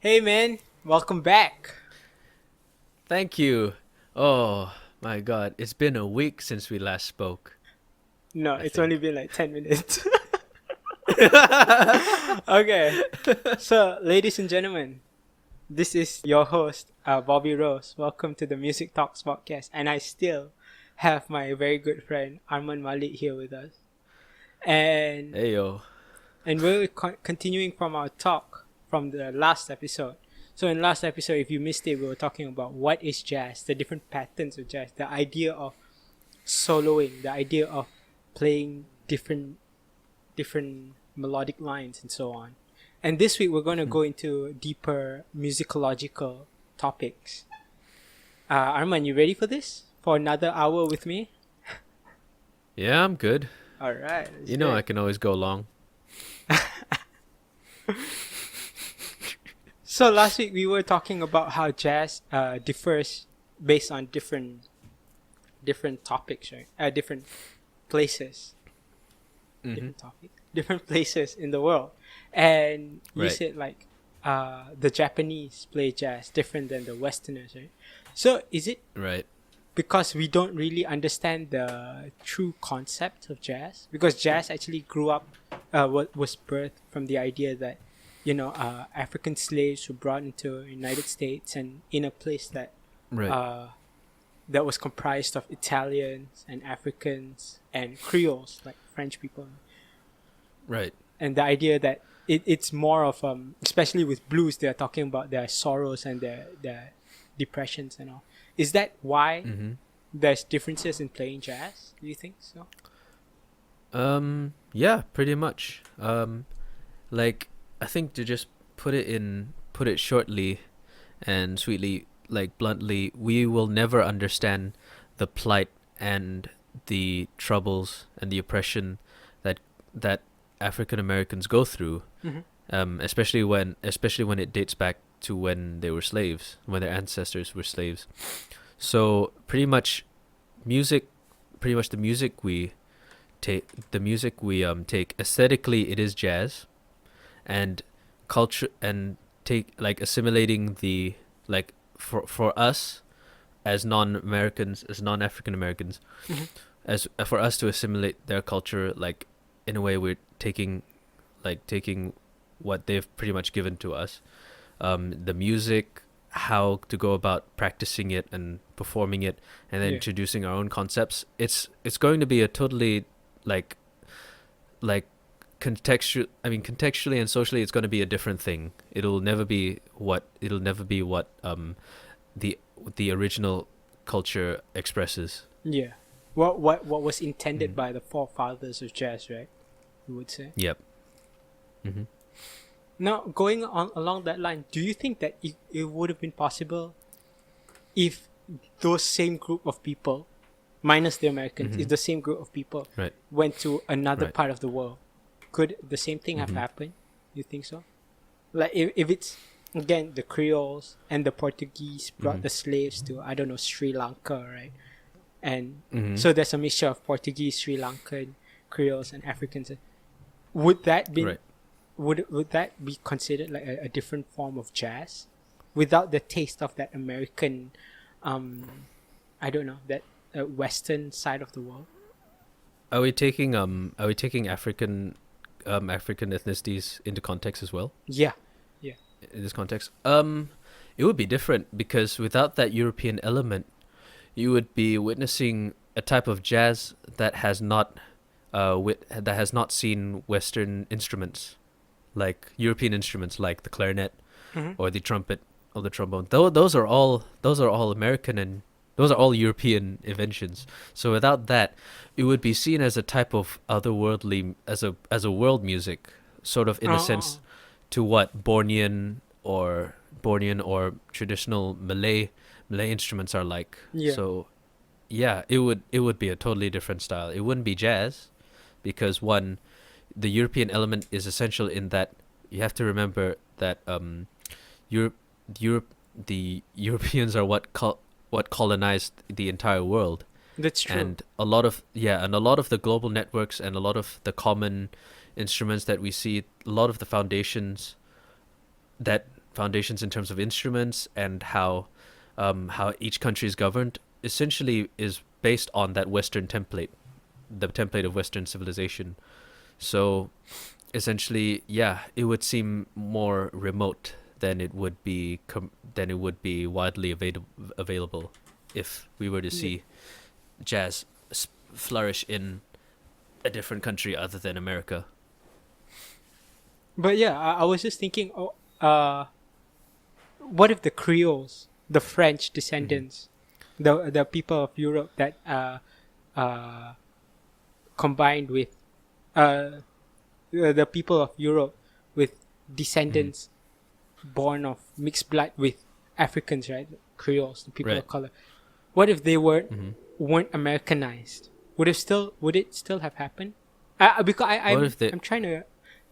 Hey man, welcome back. Thank you. Oh my god, it's been a week since we last spoke, No, I it's only think. been like 10 minutes. Okay, so ladies and gentlemen, this is your host, Bobby Rose. Welcome to the Music Talks podcast. And I still have my very good friend, Armand Malik, here with us. And, Hey yo. and we're continuing from our talk from the last episode. So in last episode, if you missed it, we were talking about what is jazz, the different patterns of jazz, the idea of soloing, the idea of playing different melodic lines and so on. And this week we're going to go into deeper musicological topics. Arman, you ready for this? For another hour with me? Yeah, I'm good. All right. You know I can always go long. So last week we were talking about how jazz differs based on different topics, right? Different places. Different places in the world. And you Right. said like the Japanese play jazz different than the Westerners, right? So is it Right. because we don't really understand the true concept of jazz? Because jazz actually grew up, was birthed from the idea that, African slaves were brought into the United States and in a place that Right. that was comprised of Italians and Africans and Creoles, like French people. Right. And the idea that it's more of especially with blues, they're talking about their sorrows and their depressions and all. Is that why there's differences in playing jazz? Do you think so? Yeah, pretty much. Like I think to just put it shortly and sweetly, like bluntly, we will never understand the plight and the troubles and the oppression that African Americans go through, especially when it dates back to when they were slaves, when their ancestors were slaves. So music, pretty much the music we take aesthetically, it is jazz, and culture and take like assimilating the like for us as non-Americans, as non-African Americans, as for us to assimilate their culture, like in a way we're taking what they've pretty much given to us, the music, how to go about practicing it and performing it, and then Yeah. introducing our own concepts. It's going to be a totally like contextually and socially, it's going to be a different thing. It'll never be what the original culture expresses. Yeah. What was intended by the forefathers of jazz, right? You would say. Yep. Mm-hmm. Now, going on along that line, do you think that it would have been possible if those same group of people, minus the Americans, if the same group of people Right. went to another Right. part of the world, could the same thing have happened? You think so? Like if it's again the Creoles and the Portuguese brought the slaves to, I don't know, Sri Lanka, right? And so there's a mixture of Portuguese, Sri Lankan, Creoles, and Africans. Would that be Right. would that be considered like a different form of jazz, without the taste of that American, I don't know, that Western side of the world? Are we taking African ethnicities into context as well? Yeah, yeah, In this context, it would be different because without that European element, you would be witnessing a type of jazz that has not seen Western instruments, like European instruments, like the clarinet or the trumpet or the trombone. Though those are all American, and those are all European inventions. So without that, it would be seen as a type of otherworldly, as a world music, sort of in a sense to what Bornean or traditional Malay instruments are like. Yeah. So yeah, it would be a totally different style. It wouldn't be jazz because one, the European element is essential in that you have to remember that the Europeans are what colonized the entire world, That's true. and a lot of the global networks and a lot of the common instruments that we see, a lot of the foundations that foundations in terms of instruments and how each country is governed essentially is based on that Western template, the template of Western civilization. So essentially, yeah, it would seem more remote than it would be widely available if we were to see jazz flourish in a different country other than America. But yeah, I was just thinking, what if the Creoles, the French descendants, the people of Europe that combined with the people of Europe with descendants born of mixed blood with Africans, right? Creoles, the people of color. What if they weren't Americanized? Would it still have happened? Because I'm trying to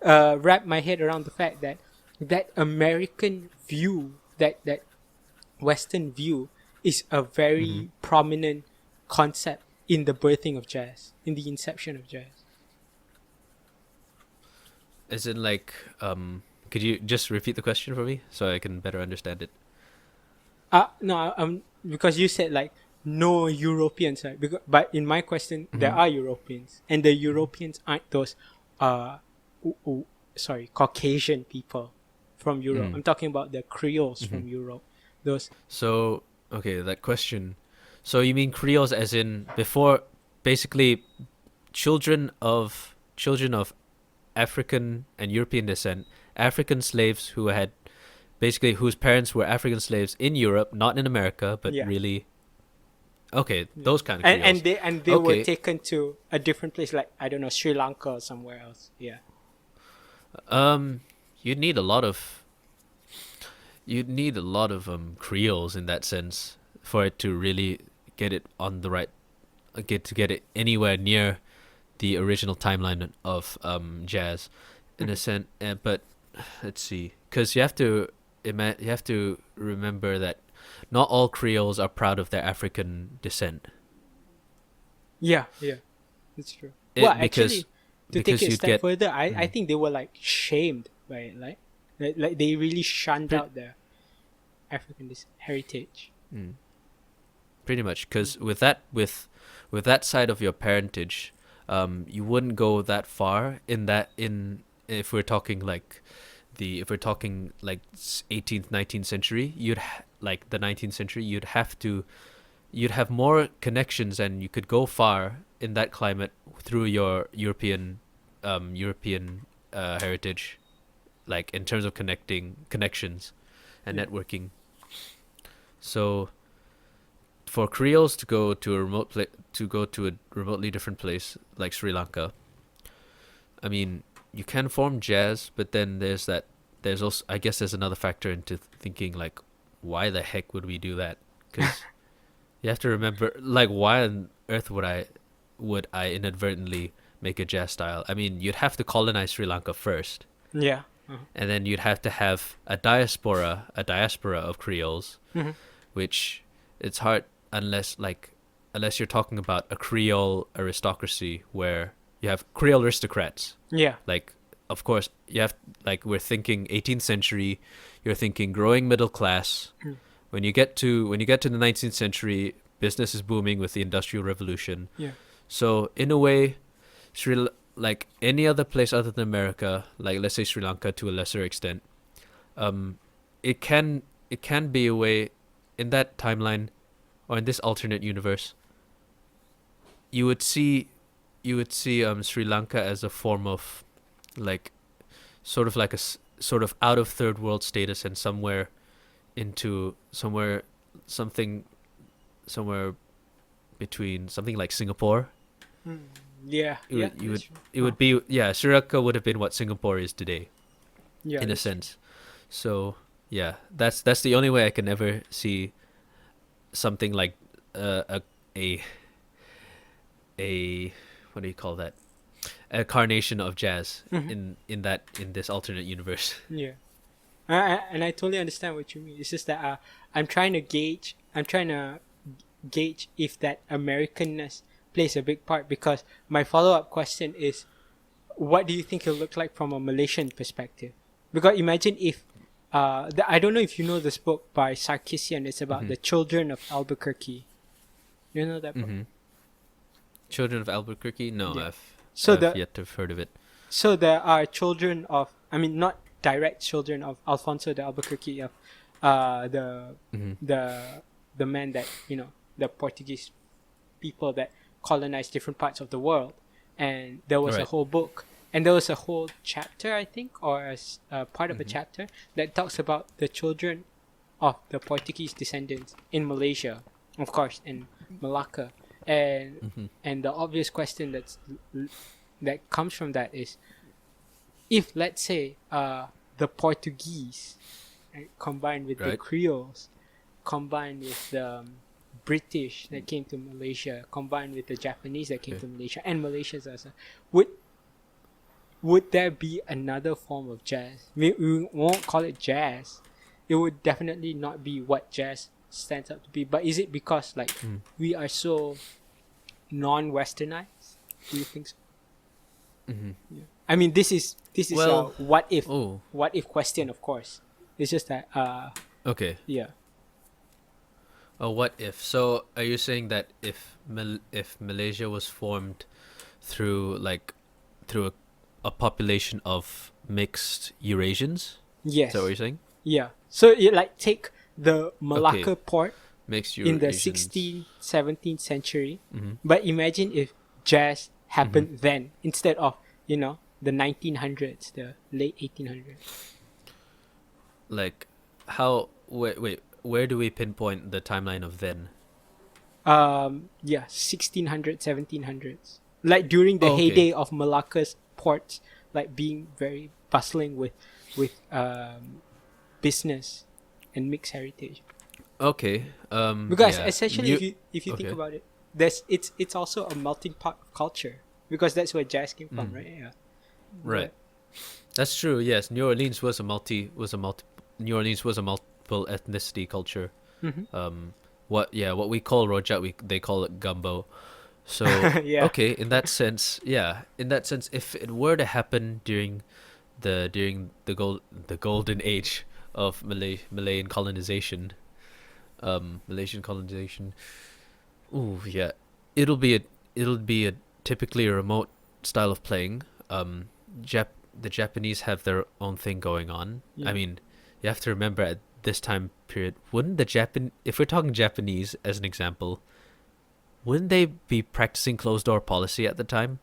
wrap my head around the fact that American view, that Western view, is a very prominent concept in the birthing of jazz, in the inception of jazz. As in, like, could you just repeat the question for me so I can better understand it? No, because you said like no Europeans, right? But in my question, there are Europeans, and the Europeans aren't those, Caucasian people from Europe. I'm talking about the Creoles from Europe. Those. So, okay, that question. So you mean Creoles as in before, basically, children of African and European descent, African slaves who had basically whose parents were African slaves in Europe, not in America, but really. Okay, those kind of Creoles. And they were taken to a different place, like I don't know, Sri Lanka or somewhere else. Yeah. You'd need a lot of Creoles in that sense for it to really get it on the right, get it anywhere near the original timeline of jazz, in a sense. But let's see, because you have to remember that not all Creoles are proud of their African descent. Yeah, that's true. Actually, to take it a step further, I think they were like shamed by it, like they really shunned out their African heritage. Pretty much, because with that side of your parentage, you wouldn't go that far if we're talking like 18th 19th century, like the 19th century, you'd have more connections and you could go far in that climate through your European heritage, like in terms of connections and networking. So for Creoles to go to a remotely different place like Sri Lanka, I mean, you can form jazz, but then there's also, I guess there's another factor into thinking like, why the heck would we do that? Because you have to remember, like, why on earth would I inadvertently make a jazz style? I mean, you'd have to colonize Sri Lanka first. Yeah. And then you'd have to have a diaspora of Creoles, which it's hard unless you're talking about a Creole aristocracy where you have Creole aristocrats. Yeah. Like, of course, you have, like, we're thinking 18th century, you're thinking growing middle class. When you get to the 19th century, business is booming with the Industrial Revolution. Yeah. So in a way, like any other place other than America, like let's say Sri Lanka to a lesser extent, it can be a way in that timeline or in this alternate universe. You would see Sri Lanka as a form of like sort of out of third world status and somewhere between something like Singapore. It would be Sri Lanka would have been what Singapore is today, in a sense. So yeah, that's the only way I can ever see something like a what do you call that? A carnation of jazz in this alternate universe. Yeah, and I totally understand what you mean. It's just that I'm trying to gauge if that Americanness plays a big part, because my follow-up question is, what do you think it'll look like from a Malaysian perspective? Because imagine if I don't know if you know this book by Sarkisian. It's about the children of Albuquerque. You know that book? Children of Albuquerque? No, Yeah. I've yet to have heard of it. So there are children of, I mean, not direct children of Alfonso de Albuquerque, of the man that, the Portuguese people that colonized different parts of the world. And there was a whole book. And there was a whole chapter, I think, or a part of a chapter that talks about the children of the Portuguese descendants in Malaysia, of course, in Malacca. And the obvious question that comes from that is, if, let's say, the Portuguese, right, combined with the Creoles, combined with the British that came to Malaysia, combined with the Japanese that came to Malaysia, and Malaysia's also, would there be another form of jazz? We won't call it jazz. It would definitely not be what jazz stands up to be. But is it because we are so non-Westernized? Do you think so? Yeah. I mean, this is a what if question, of course. It's just that okay. Yeah. What if? So are you saying that if Malaysia was formed through a population of mixed Eurasians? Yes. Is that what you're saying? Yeah. So you take the Malacca port mixed in the 16th, 17th century, but imagine if jazz happened then instead of, the 1900s, the late 1800s. Like, how? Wait. Where do we pinpoint the timeline of then? 1600s, 1700s. Like during the heyday of Malacca's ports, being very bustling with business and mixed heritage. Okay. Because essentially, if you think about it, it's also a melting pot of culture, because that's where jazz came from, right? Yeah. Right. That's true. Yes, New Orleans was a multiple ethnicity culture. What we call rojak, they call it gumbo. So okay, in that sense, if it were to happen during the golden age of Malayan colonization, Malaysian colonization, it'll be a typically a remote style of playing. The Japanese have their own thing going on. Yeah. I mean, you have to remember at this time period, if we're talking Japanese as an example, wouldn't they be practicing closed door policy at the time?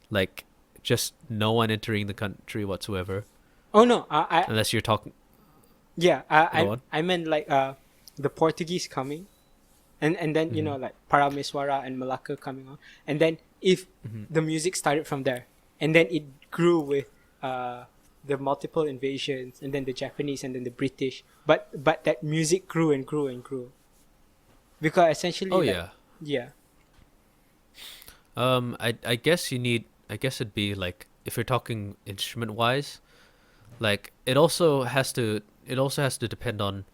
Like, just no one entering the country whatsoever? Oh no, unless you're talking. Yeah, I meant the Portuguese coming, and then Parameswara and Malacca coming on, and then if the music started from there, and then it grew with the multiple invasions, and then the Japanese, and then the British, but that music grew and grew and grew, because essentially I guess it'd be like, if you're talking instrument wise, like it also has to depend on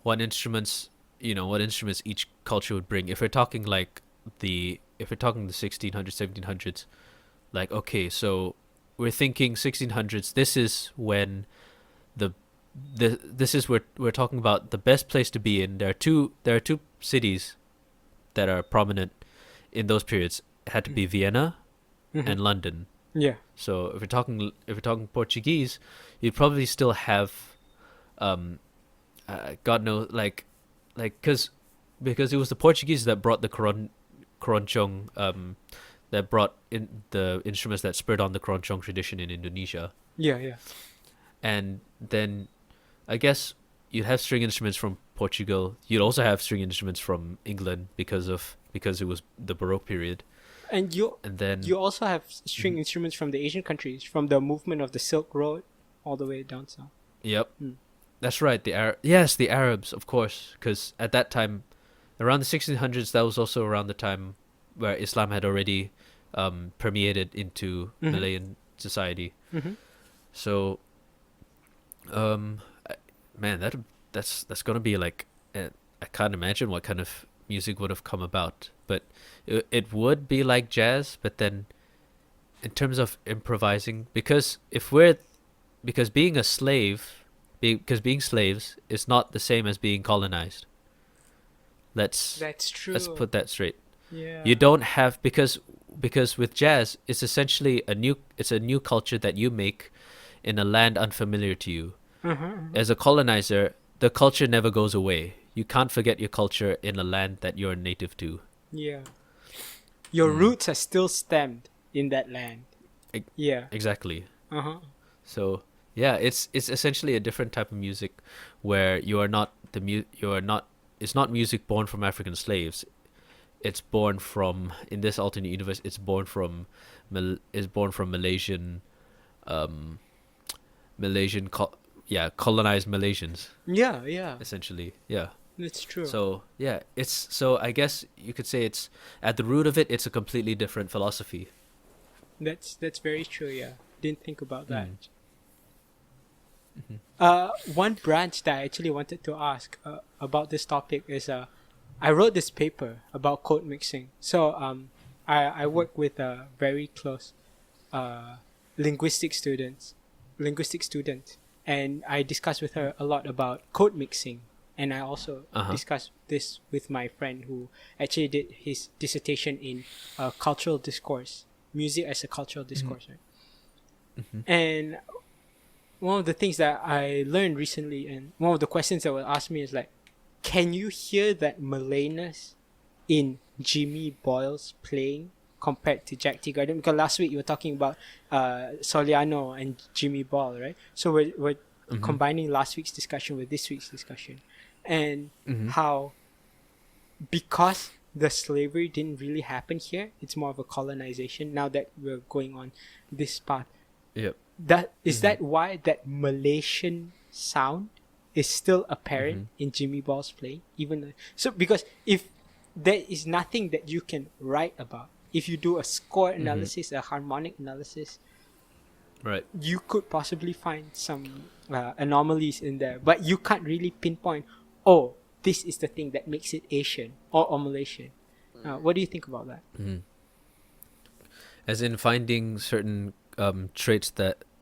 what instruments each culture would bring. If we're talking the 1600s, 1700s, like, okay, so we're thinking 1600s, this is when this is where we're talking about the best place to be in. There are two cities that are prominent in those periods. It had to be Vienna and London. Yeah. So if we're talking Portuguese, you'd probably still have God knows, because it was the Portuguese that brought the keroncong, that brought in the instruments that spurred on the keroncong tradition in Indonesia. Yeah. And then I guess you'd have string instruments from Portugal. You'd also have string instruments from England because it was the Baroque period. And you also have string instruments from the Asian countries, from the movement of the Silk Road all the way down south. Yep. That's right. The Arabs, of course, because at that time, around the 1600s, that was also around the time where Islam had already permeated into Malayan society. So, man, that's gonna be like, I can't imagine what kind of music would have come about, but it would be like jazz. But then, in terms of improvising, because being a slave, because being slaves is not the same as being colonized. Let's That's true. let's put that straight. Yeah. You don't have, because with jazz, it's essentially a new culture that you make in a land unfamiliar to you. As a colonizer, the culture never goes away. You can't forget your culture in a land that you're native to. Yeah. Your roots are still stemmed in that land. Yeah. Exactly. Uh-huh. So yeah, it's essentially a different type of music, where you are not it's not music born from African slaves. It's born from, in this alternate universe, it's born from Malaysian, colonized Malaysians, Yeah, yeah. essentially. Yeah. That's true. So yeah, I guess you could say it's at the root of it. It's a completely different philosophy. That's very true, yeah. Didn't think about that. Mm-hmm. One branch that I actually wanted to ask about this topic is I wrote this paper about code mixing. So I work with a very close linguistic student, and I discussed with her a lot about code mixing. And I also discussed this with my friend who actually did his dissertation in cultural discourse, music as a cultural discourse, right? And one of the things that I learned recently, and one of the questions that was asked me is like, can you hear that Malayness in Jimmy Boyle's playing compared to Jack Teagarden? Because last week you were talking about Soliano and Jimmy Boyle, right? So we're combining last week's discussion with this week's discussion. And how, because the slavery didn't really happen here, it's more of a colonization now that we're going on this path. Yep. Is that why that Malaysian sound is still apparent in Jimmy Ball's playing? So because if there is nothing that you can write about, if you do a score analysis, a harmonic analysis, right, you could possibly find some anomalies in there, but you can't really pinpoint, oh, this is the thing that makes it Asian or Malaysian. What do you think about that? As in finding certain traits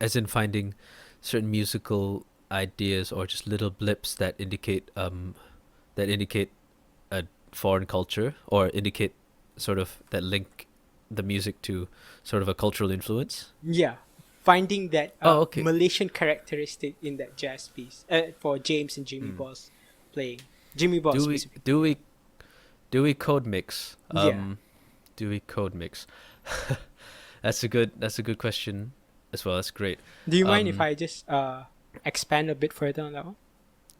as in finding certain musical ideas or just little blips that indicate a foreign culture, or indicate sort of that link the music to sort of a cultural influence. Yeah, finding that Malaysian characteristic in that jazz piece for James and Jimmy Ball's playing. Jimmy Ball specifically. Do we code mix? Do we code mix? That's a good question as well. That's great. Do you mind if I just expand a bit further on that one?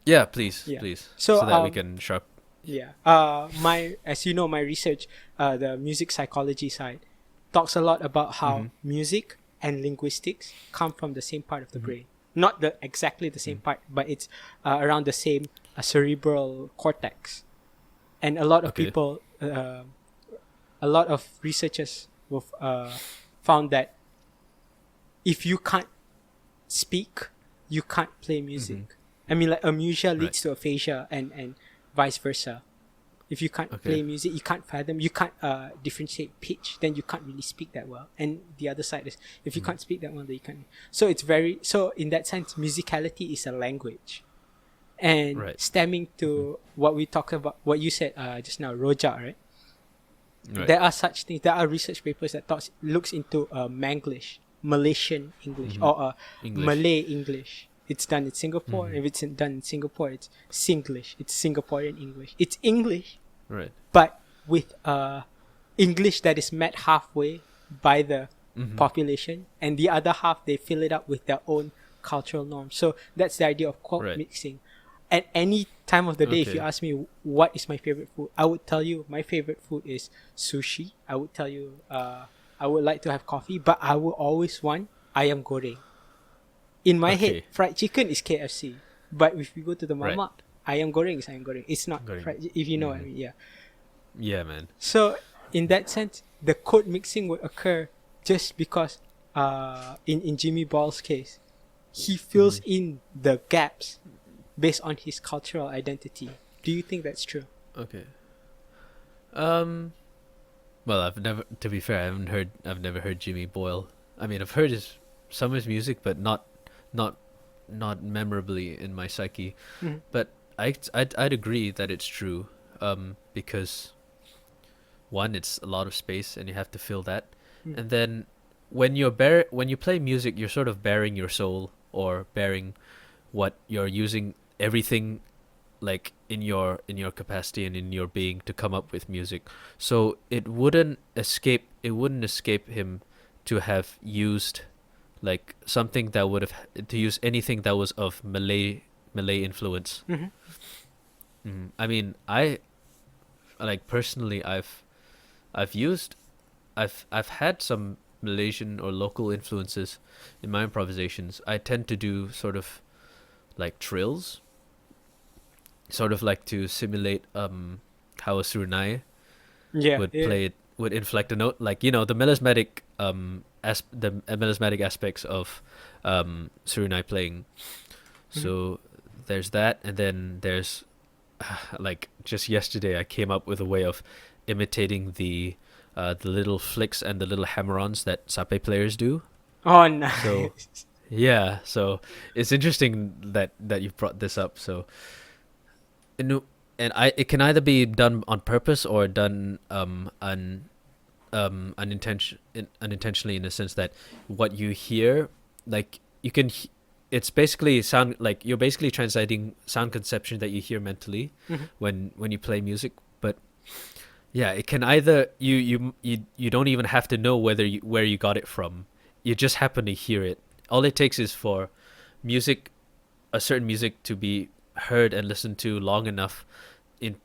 Yeah, please. So that we can sharp. Yeah. As you know, my research, the music psychology side, talks a lot about how music and linguistics come from the same part of the brain. Not exactly the same part, but it's around the same cerebral cortex. And a lot of people, a lot of researchers found that if you can't speak, you can't play music. I mean, like amusia leads to aphasia and vice versa. If you can't play music, you can't fathom, you can't differentiate pitch, then you can't really speak that well. And the other side is, if you can't speak that well, then you can't. So in that sense, musicality is a language. And stemming to what we talked about, what you said just now, Rojak, right? There are such things. There are research papers that looks into Manglish, Malaysian English, or Malay English. It's done in Singapore. If it's done in Singapore, it's Singlish. It's Singaporean English. It's English, but with English that is met halfway by the population, and the other half they fill it up with their own cultural norms. So that's the idea of code mixing. At any time of the day, if you ask me what is my favorite food, I would tell you my favorite food is sushi. I would tell you I would like to have coffee, but I would always want ayam goreng. In my head, fried chicken is KFC. But if you go to the mamak, ayam goreng is ayam goreng. It's not fried, if you know what I mean. Yeah. Yeah, man. So in that sense, the code mixing would occur just because in Jimmy Ball's case, he fills in the gaps based on his cultural identity. Do you think that's true? Okay. Well, to be fair, I've never heard Jimmy Boyle. I mean, I've heard some of his music, but not not memorably in my psyche. Mhm. But I'd agree that it's true, because one, it's a lot of space and you have to fill that, Mm. and then when you play music, you're sort of bearing your soul, or bearing what you're using, everything, like in your capacity and in your being, to come up with music. So it wouldn't escape him to have used like something that would have to use anything that was of Malay influence. Mhm. I mean, I like personally, I've used I've had some Malaysian or local influences in my improvisations. I tend to do sort of like trills, sort of like to simulate how a Surunai Yeah. would Yeah. play it, would inflect a note, like the melismatic melismatic aspects of Surunai playing. Mhm. So there's that, and then there's like just yesterday I came up with a way of imitating the little flicks and the little hammer-ons that sape players do. Oh, nice. So yeah, so it's interesting that you've brought this up. So and it can either be done on purpose or done unintentionally, in the sense that what you hear, like it's basically sound, like you're basically translating sound conception that you hear mentally Mhm. when you play music. But yeah, it can either you don't even have to know where you got it from. You just happen to hear it. All it takes is for a certain music to be heard and listened to long enough,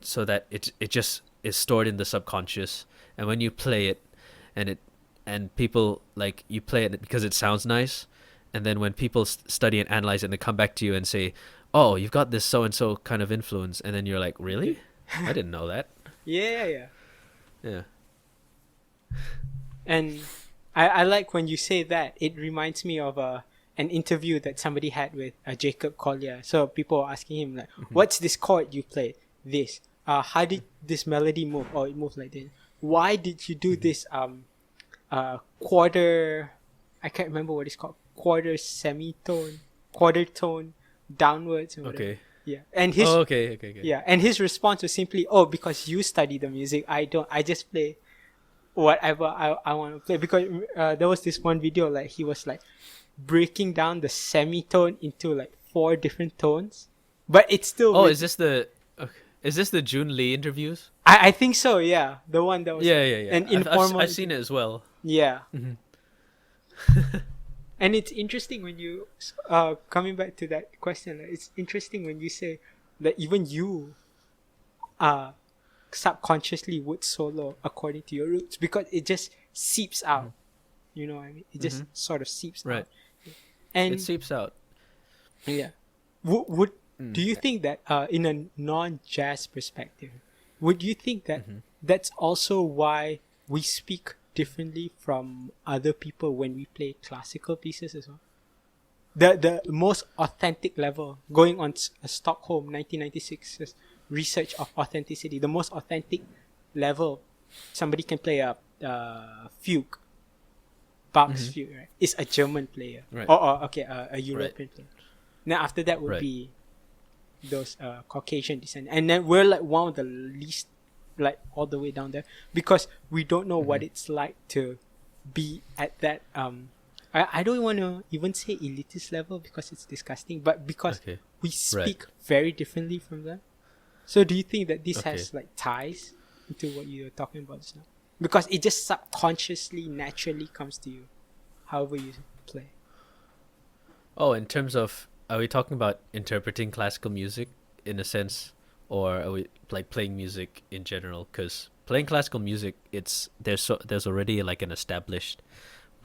so that it just is stored in the subconscious. And when you play it, and people, like, you play it because it sounds nice, and then when people study and analyze it, and they come back to you and say, "Oh, you've got this so and so kind of influence," and then you're like, "Really? I didn't know that." Yeah. Yeah. Yeah. And I like when you say that. It reminds me of an interview that somebody had with Jacob Collier. So people were asking him like, "What's this chord you played? This. How did this melody move? Oh, it moved like this. Why did you do this quarter? I can't remember what it's called. Quarter semitone, quarter tone downwards or whatever." Okay. Yeah, and his Okay. yeah, and his response was simply, "Oh, because you study the music, I don't. I just play whatever I want to play." Because there was this one video, like he was like breaking down the semitone into like 4 different tones, but it's still. Oh, is this the June Lee interviews? I think so. Yeah, the one that was Yeah. an I've informal. I've seen it as well. Yeah, Mhm. and it's interesting when you coming back to that question. Like, it's interesting when you say that even you subconsciously would solo according to your roots, because it just seeps out. You know what I mean? It just sort of seeps Right. out. And It seeps out. yeah, would do you think that in a non-jazz perspective, would you think that that's also why we speak differently from other people when we play classical pieces as well? The most authentic level, going on Stockholm 1996's research of authenticity, the most authentic level somebody can play a fugue, Bach's fugue, right? Is a German player, Right. or a European player. Now after that would Right. be those Caucasian descent, and then we're like one of the least, like all the way down there, because we don't know what it's like to be at that I don't want to even say elitist level because it's disgusting, but because Okay. we speak very differently from them. So do you think that this has like ties into what you're talking about just now? Because it just subconsciously, naturally comes to you, however you play. Oh, in terms of, are we talking about interpreting classical music in a sense, or are we like playing music in general? Because playing classical music, there's already like an established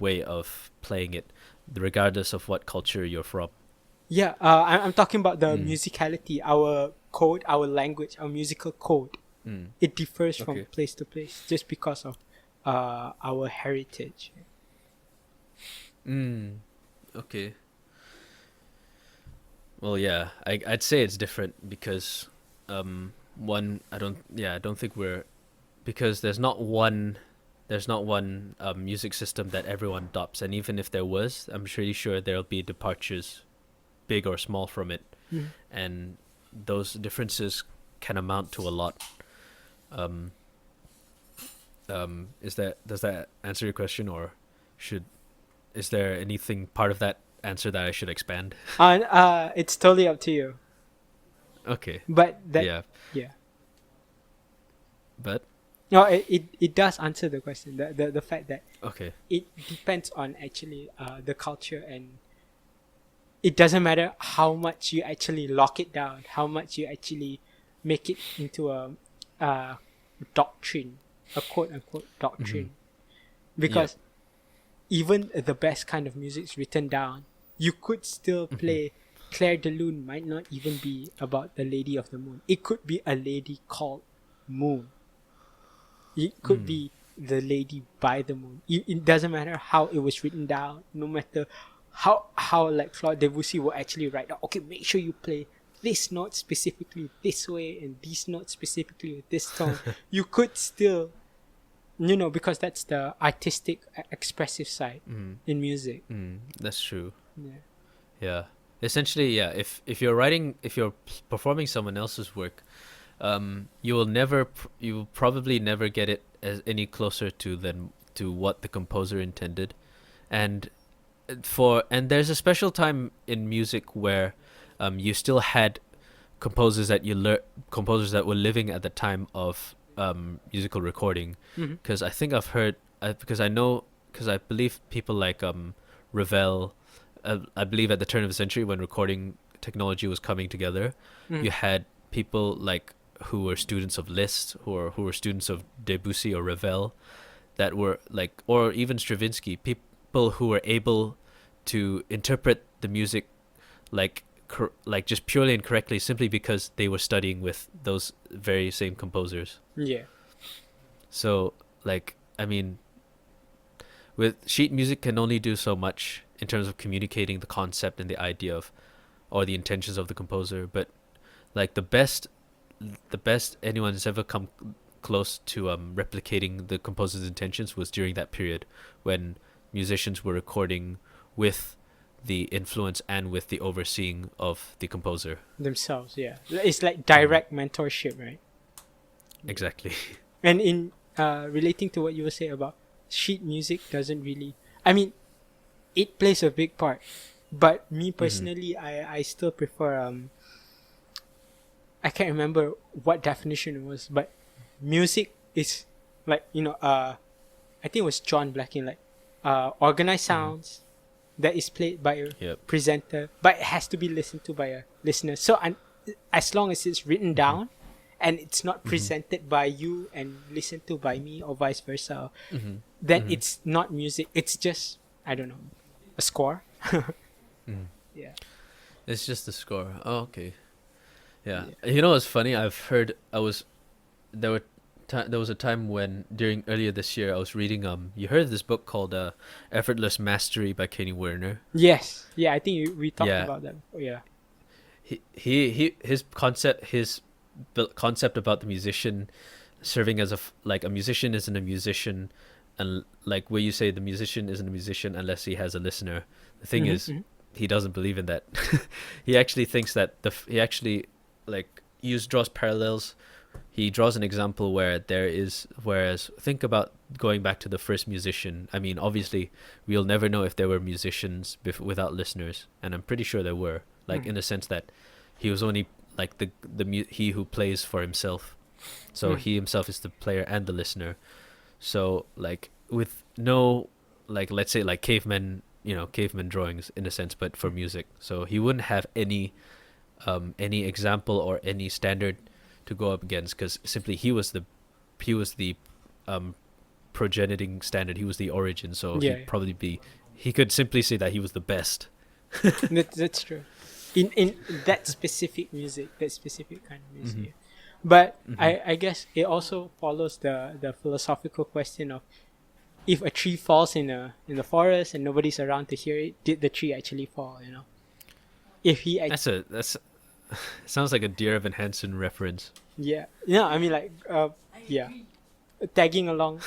way of playing it, regardless of what culture you're from. Yeah, I'm talking about the musicality, our code, our language, our musical code. It differs from place to place just because of our heritage. Okay. Well, yeah, I'd say it's different because one, I don't think because there's not one music system that everyone adopts, and even if there was, I'm pretty sure there'll be departures big or small from it, Mhm. and those differences can amount to a lot. Does that answer your question, or is there anything part of that answer that I should expand? It's totally up to you. Okay. But that, Yeah. yeah. But No, it does answer the question. The fact that okay. it depends on actually the culture, and it doesn't matter how much you actually lock it down, how much you actually make it into a doctrine, a quote unquote doctrine, because even the best kind of music is written down, you could still play. Claire de Lune might not even be about the Lady of the Moon. It could be a lady called Moon. It could be the lady by the moon. It doesn't matter how it was written down. No matter how like Claude Debussy will actually write down. Okay, make sure you play this note specifically this way and this note specifically with this tone. You could still, because that's the artistic, expressive side in music. That's true. Yeah. Yeah. Essentially, yeah. If you're performing someone else's work, you will probably never get it as any closer to what the composer intended, and there's a special time in music where you still had composers that were living at the time of musical recording, because I think I've heard because I believe people like Ravel, I believe at the turn of the century when recording technology was coming together, you had people like who were students of Liszt, who were students of Debussy or Ravel, that were like, or even Stravinsky, people who were able to interpret the music like just purely and correctly simply because they were studying with those very same composers. Yeah. So like, I mean, with sheet music can only do so much in terms of communicating the concept and the idea of, or the intentions of the composer, but like the best anyone has ever come close to replicating the composer's intentions was during that period when musicians were recording with the influence and with the overseeing of the composer Themselves, yeah. It's like direct mentorship, right? Exactly. And in relating to what you were saying about sheet music doesn't really, I mean, it plays a big part, but me personally, I still prefer I can't remember what definition it was, but music is like, I think it was John Blacking, like organized sounds that is played by a presenter, but it has to be listened to by a listener. So as long as it's written down and it's not presented by you and listened to by me or vice versa, then it's not music. It's just, I don't know, a score. Yeah. It's just the score. Oh, okay. Yeah. You know what's funny? There was a time when earlier this year I was reading you heard of this book called Effortless Mastery by Kenny Werner? Yes. Yeah, I think we talked about that. Yeah. His concept about the musician serving as a musician isn't a musician, and like where you say the musician isn't a musician unless he has a listener. The thing is, he doesn't believe in that. He actually thinks that draws parallels. He draws an example whereas think about going back to the first musician. I mean, obviously we'll never know if there were musicians without listeners, and I'm pretty sure there were, in the sense that he was only like he who plays for himself, so he himself is the player and the listener. So like with no, like, let's say like cavemen drawings in a sense, but for music. So he wouldn't have any example or any standard to go up against, because simply he was the progeniting standard. He was the origin. So he could simply say that he was the best. That's true. In that specific music, that specific kind of music. But I guess it also follows the philosophical question of, if a tree falls in the forest and nobody's around to hear it, did the tree actually fall? If he sounds like a Dear Evan Hansen reference. Yeah. I mean, like, tagging along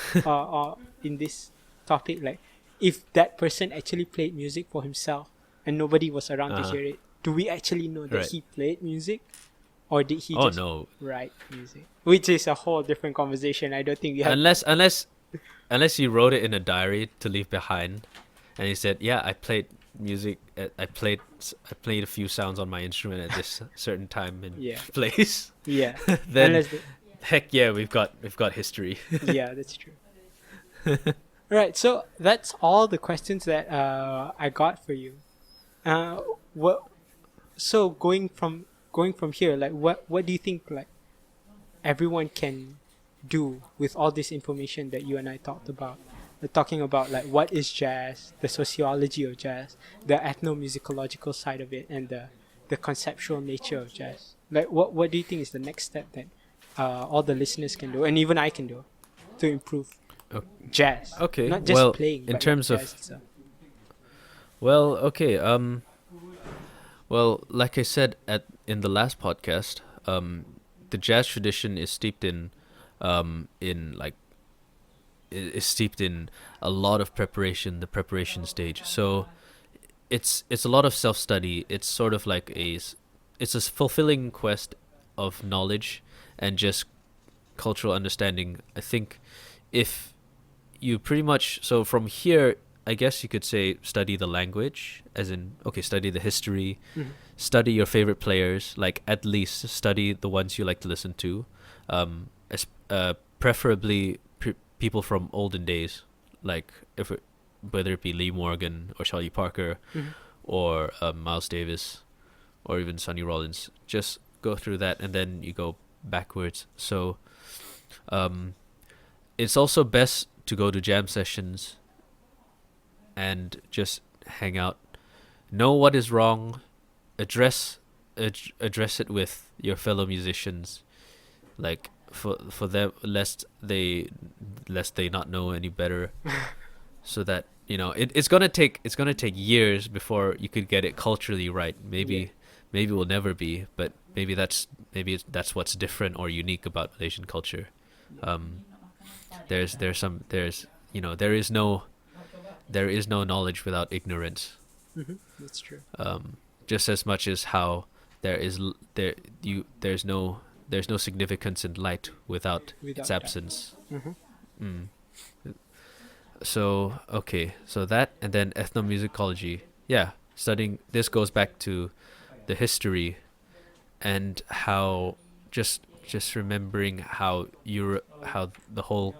in this topic, like, if that person actually played music for himself and nobody was around to hear it, do we actually know that Right. he played music, or did he Oh just no. write music? Which is a whole different conversation. I don't think we have. Unless he wrote it in a diary to leave behind, and he said, "Yeah, I played music. I played a few sounds on my instrument at this certain time and Yeah. place." Yeah. Then Unless heck yeah, we've got history. yeah, that's true. Right. So that's all the questions that I got for you. What? So going from here, like what do you think like everyone can do with all this information that you and I talked about? We're talking about like what is jazz, the sociology of jazz, the ethnomusicological side of it, and the conceptual nature of jazz. Like what do you think is the next step that all the listeners can do, and even I can do, to improve jazz? Okay. Not just Well, playing, in but terms jazz of itself. well, okay. Well, like I said in the last podcast, the jazz tradition is steeped in like is steeped in a lot of preparation, the preparation stage. So it's a lot of self study. It's sort of like it's a fulfilling quest of knowledge and just cultural understanding. I think if you pretty much so from here, I guess you could say study the language, as in study the history, study your favorite players, like at least study the ones you like to listen to, preferably people from olden days, like whether it be Lee Morgan or Charlie Parker, or Miles Davis, or even Sonny Rollins. Just go through that and then you go backwards. So it's also best to go to jam sessions and just hang out. Know what is wrong, address it with your fellow musicians, like for them, lest they not know any better, so that it's gonna take years before you could get it culturally right. Maybe we'll never be, but maybe that's what's different or unique about Malaysian culture. There is no knowledge without ignorance. That's true. Just as much as how there's no significance in light without its doubt. absence. So that, and then ethnomusicology. Yeah, studying this goes back to the history and how just remembering how the whole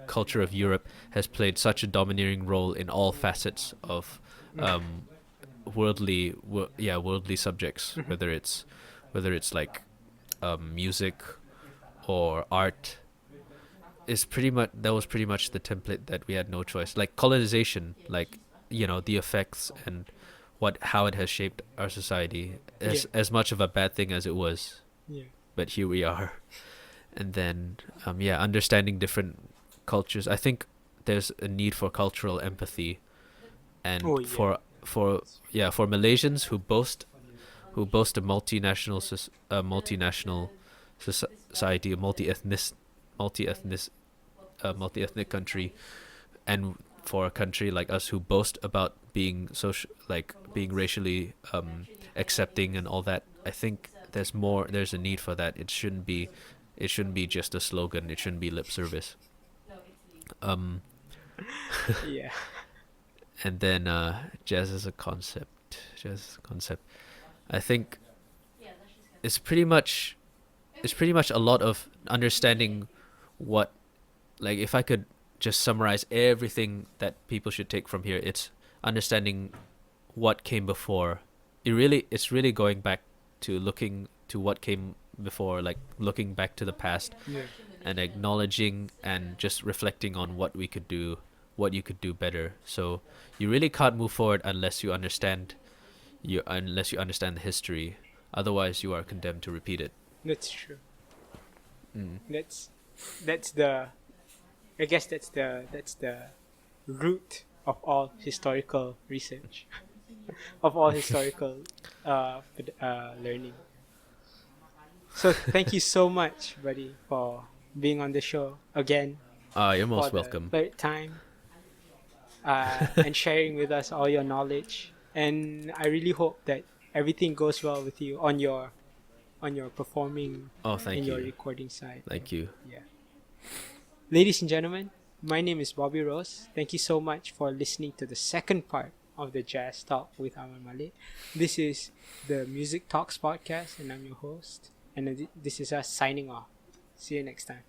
culture of Europe has played such a domineering role in all facets of worldly subjects, whether it's like music or art. That was pretty much the template that we had no choice. Like colonization, like the effects and how it has shaped our society, as much of a bad thing as it was. Yeah. But here we are. And then understanding different cultures. I think there's a need for cultural empathy, and for Malaysians who boast a multinational society, a multi-ethnic country, and for a country like us who boast about being being racially accepting and all that. I think there's a need for that. It shouldn't be just a slogan. It shouldn't be lip service. Yeah. And then jazz as a concept. I think it's pretty much a lot of understanding what, like, if I could just summarize everything that people should take from here, it's understanding what came before. It's really going back to looking to what came before, like looking back to the past, and acknowledging and just reflecting on what we could do, what you could do better. So you really can't move forward unless you understand the history. Otherwise, you are condemned to repeat it. That's true. That's the root of all historical research, of all historical learning. So thank you so much, buddy, for being on the show again. You're most for welcome. The third time, and sharing with us all your knowledge. And I really hope that everything goes well with you on your performing Oh, thank and your you. recording side. Thank you. Yeah. Ladies and gentlemen, my name is Bobby Rose. Thank you so much for listening to the second part of the Jazz Talk with Armand Malik. This is the Music Talks podcast, and I'm your host. And this is us signing off. See you next time.